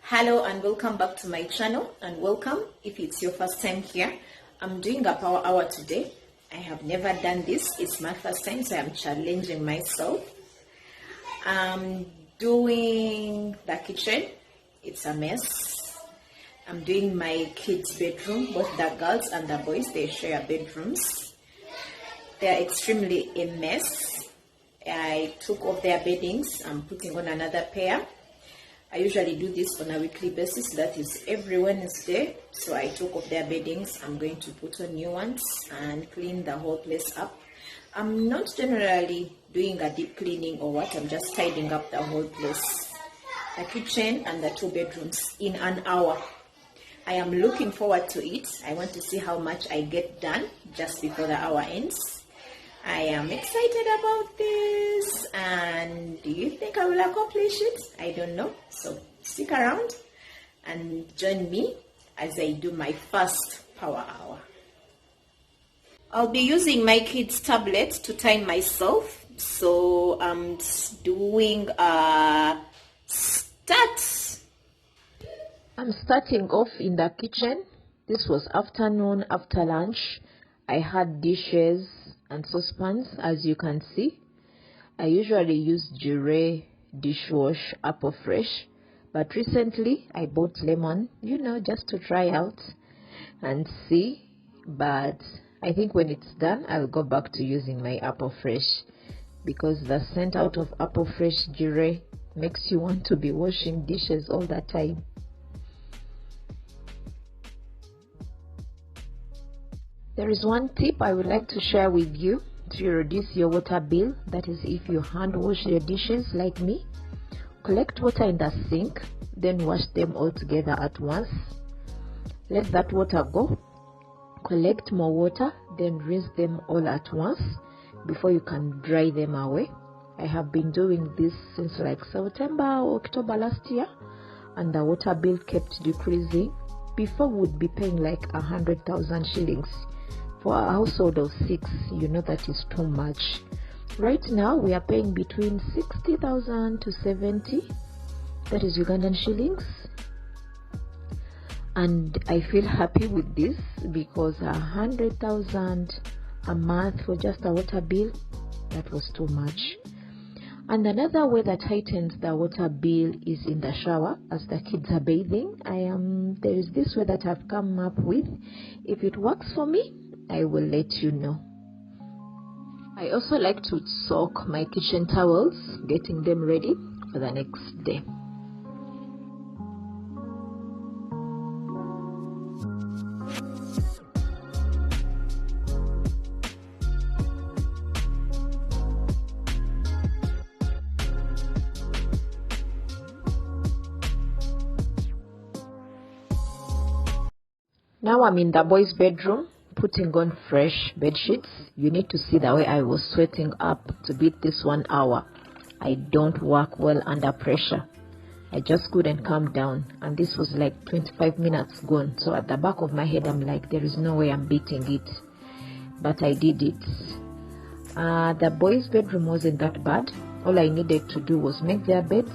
Hello and welcome back to my channel, and welcome if it's your first time here. I'm doing a power hour today. I have never done this. It's my first time, so I'm challenging myself. I'm doing the kitchen. It's a mess. I'm doing my kids' bedroom. Both the girls and the boys, they share bedrooms. They're extremely a mess. I took off their beddings. I'm putting on another pair. I usually do this on a weekly basis, that is every Wednesday. So I took off their beddings. I'm going to put on new ones and clean the whole place up. I'm not generally doing a deep cleaning or what, I'm just tidying up the whole place. The kitchen and the two bedrooms in an hour. I am looking forward to it. I want to see how much I get done just before the hour ends. I am excited about this, and do you think I will accomplish it? I don't know. So stick around and join me as I do my first power hour. I'll be using my kids' tablet to time myself. So I'm doing a start. I'm starting off in the kitchen. This was afternoon after lunch. I had dishes and saucepans, as you can see. I usually use Jure dishwash Apple Fresh, but recently I bought lemon, just to try out and see. But I think when it's done, I'll go back to using my Apple Fresh, because the scent out of Apple Fresh Jure makes you want to be washing dishes all the time. There is one tip I would like to share with you to reduce your water bill. That is, if you hand wash your dishes like me, collect water in the sink, then wash them all together at once. Let that water go. Collect more water, then rinse them all at once before you can dry them away. I have been doing this since like September or October last year, and the water bill kept decreasing. Before we would be paying like 100,000 shillings. For a household of 6, that is too much. Right now we are paying between 60,000 to 70, that is Ugandan shillings, and I feel happy with this, because 100,000 a month for just a water bill, that was too much. And another way that heightens the water bill is in the shower as the kids are bathing. There is this way that I've come up with. If it works for me, I will let you know. I also like to soak my kitchen towels, getting them ready for the next day. Now I'm in the boys' bedroom, putting on fresh bed sheets. You need to see the way I was sweating up to beat this 1 hour. I don't work well under pressure. I just couldn't calm down, and this was like 25 minutes gone. So at the back of my head, I'm like, there is no way I'm beating it. But I did it. The boys' bedroom wasn't that bad. All I needed to do was make their beds,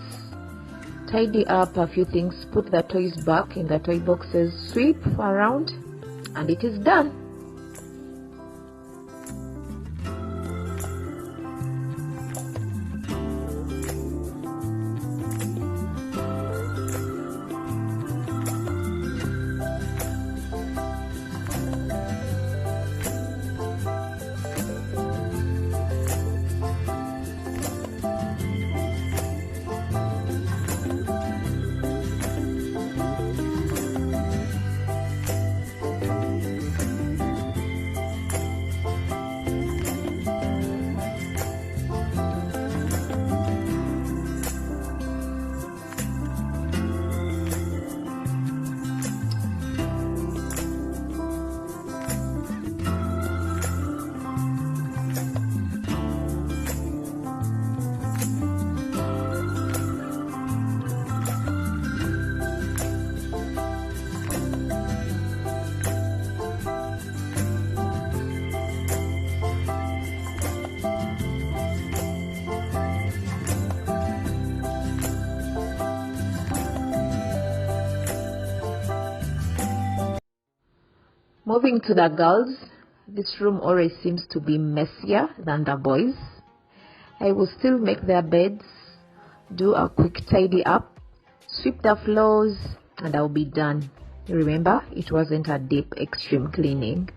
tidy up a few things, put the toys back in the toy boxes, sweep around, and it is done. Moving to the girls, this room always seems to be messier than the boys. I will still make their beds, do a quick tidy up, sweep the floors, and I'll be done. Remember, it wasn't a deep extreme cleaning.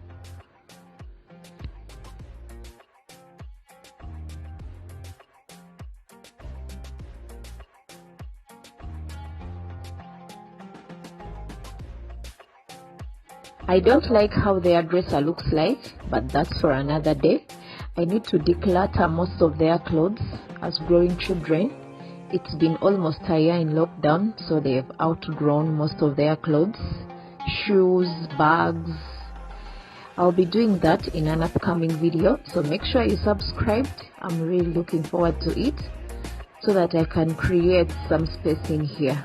I don't like how their dresser looks like, but that's for another day. I need to declutter most of their clothes. As growing children, it's been almost a year in lockdown, so they've outgrown most of their clothes, shoes, bags. I'll be doing that in an upcoming video, so make sure you subscribed. I'm really looking forward to it so that I can create some space in here.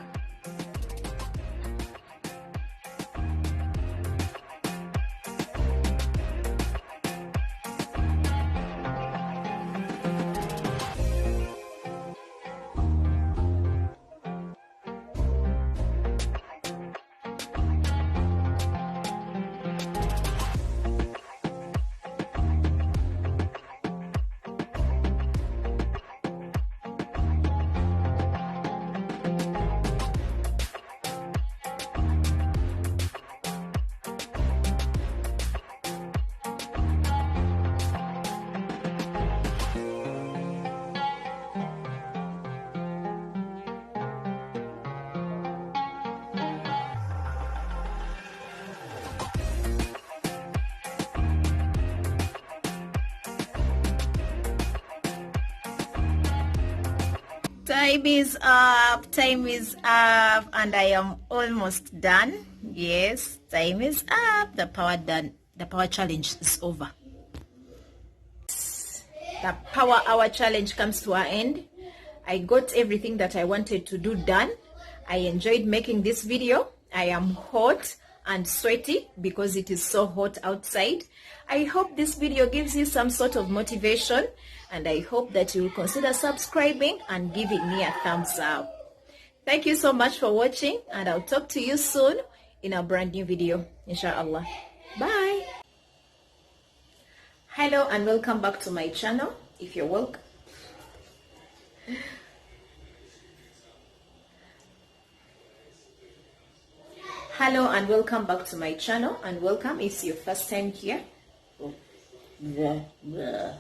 Time is up, and I am almost done. Yes, time is up. The power challenge is over. The power hour challenge comes to an end. I got everything that I wanted to do done. I enjoyed making this video. I am hot and sweaty because it is so hot outside. I hope this video gives you some sort of motivation, and I hope that you will consider subscribing and giving me a thumbs up. Thank you so much for watching, and I'll talk to you soon in a brand new video, inshallah. Bye. Hello and welcome back to my channel. If you're welcome. Hello and welcome back to my channel, and welcome if it's your first time here. Oh, yeah.